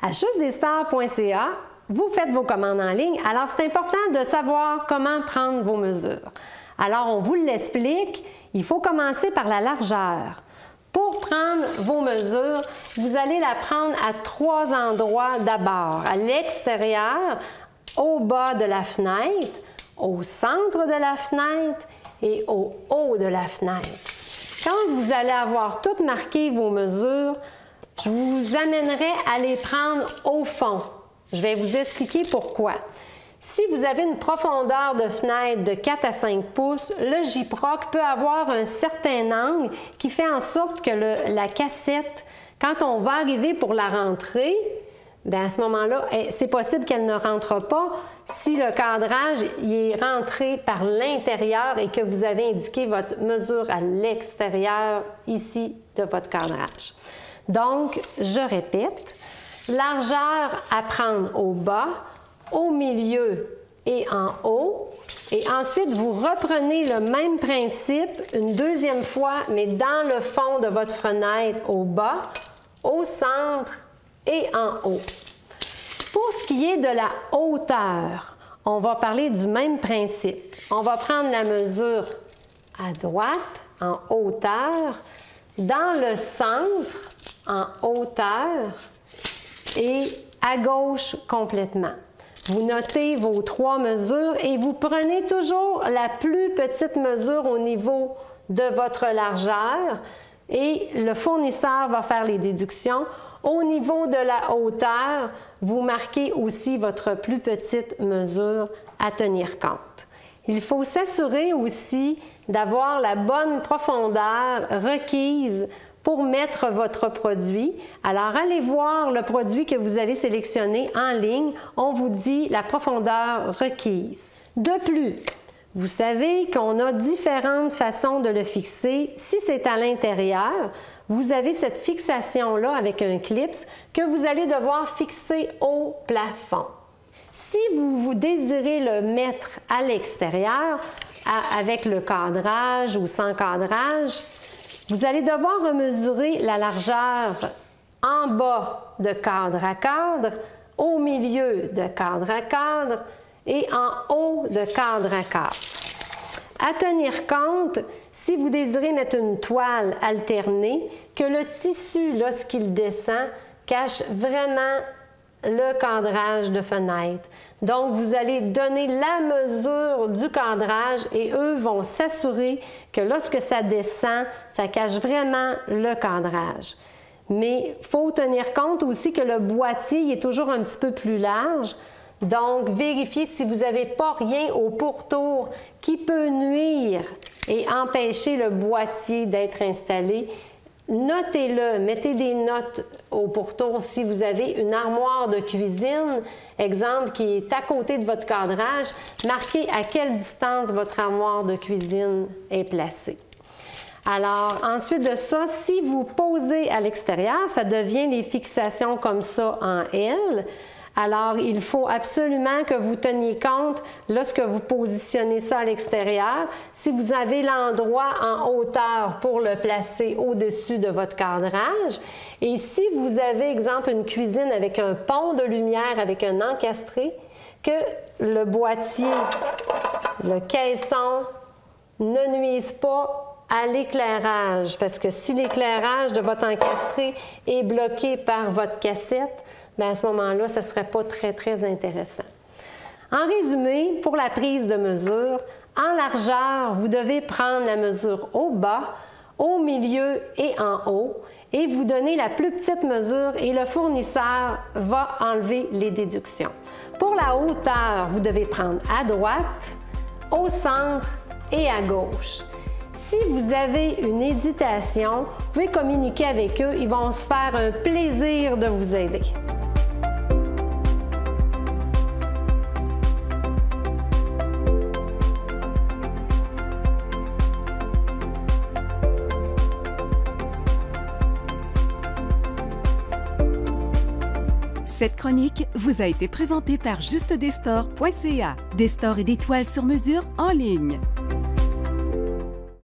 À justedesstars.ca, vous faites vos commandes en ligne, alors c'est important de savoir comment prendre vos mesures. Alors, on vous l'explique, il faut commencer par la largeur. Pour prendre vos mesures, vous allez la prendre à 3 endroits d'abord. À l'extérieur, au bas de la fenêtre, au centre de la fenêtre et au haut de la fenêtre. Quand vous allez avoir toutes marqué vos mesures, je vous amènerai à les prendre au fond. Je vais vous expliquer pourquoi. Si vous avez une profondeur de fenêtre de 4 à 5 pouces, le gyproc peut avoir un certain angle qui fait en sorte que la cassette, quand on va arriver pour la rentrer, bien à ce moment-là, c'est possible qu'elle ne rentre pas si le cadrage est rentré par l'intérieur et que vous avez indiqué votre mesure à l'extérieur ici de votre cadrage. Donc, je répète, largeur à prendre au bas, au milieu et en haut. Et ensuite, vous reprenez le même principe une deuxième fois, mais dans le fond de votre fenêtre au bas, au centre et en haut. Pour ce qui est de la hauteur, on va parler du même principe. On va prendre la mesure à droite, en hauteur, dans le centre, en hauteur, et à gauche complètement. Vous notez vos 3 mesures et vous prenez toujours la plus petite mesure au niveau de votre largeur et le fournisseur va faire les déductions. Au niveau de la hauteur, vous marquez aussi votre plus petite mesure à tenir compte. Il faut s'assurer aussi d'avoir la bonne profondeur requise pour mettre votre produit. Alors, allez voir le produit que vous allez sélectionner en ligne. On vous dit la profondeur requise. De plus, vous savez qu'on a différentes façons de le fixer. Si c'est à l'intérieur, vous avez cette fixation-là avec un clip que vous allez devoir fixer au plafond. Si vous désirez le mettre à l'extérieur, avec le cadrage ou sans cadrage, vous allez devoir mesurer la largeur en bas de cadre à cadre, au milieu de cadre à cadre et en haut de cadre à cadre. À tenir compte, si vous désirez mettre une toile alternée, que le tissu, lorsqu'il descend, cache vraiment le cadrage de fenêtre. Donc, vous allez donner la mesure du cadrage et eux vont s'assurer que lorsque ça descend, ça cache vraiment le cadrage. Mais il faut tenir compte aussi que le boîtier est toujours un petit peu plus large. Donc, vérifiez si vous n'avez pas rien au pourtour qui peut nuire et empêcher le boîtier d'être installé. Notez-le, mettez des notes au pourtour si vous avez une armoire de cuisine, exemple, qui est à côté de votre cadrage, marquez à quelle distance votre armoire de cuisine est placée. Alors, ensuite de ça, si vous posez à l'extérieur, ça devient les fixations comme ça en L. Alors, il faut absolument que vous teniez compte, lorsque vous positionnez ça à l'extérieur, si vous avez l'endroit en hauteur pour le placer au-dessus de votre cadrage. Et si vous avez, exemple, une cuisine avec un pont de lumière, avec un encastré, que le boîtier, le caisson ne nuise pas à l'éclairage, parce que si l'éclairage de votre encastré est bloqué par votre cassette, bien à ce moment-là, ce ne serait pas très intéressant. En résumé, pour la prise de mesure, en largeur, vous devez prendre la mesure au bas, au milieu et en haut, et vous donnez la plus petite mesure et le fournisseur va enlever les déductions. Pour la hauteur, vous devez prendre à droite, au centre et à gauche. Si vous avez une hésitation, vous pouvez communiquer avec eux, ils vont se faire un plaisir de vous aider. Cette chronique vous a été présentée par justedesstores.ca. Des stores et des toiles sur mesure en ligne.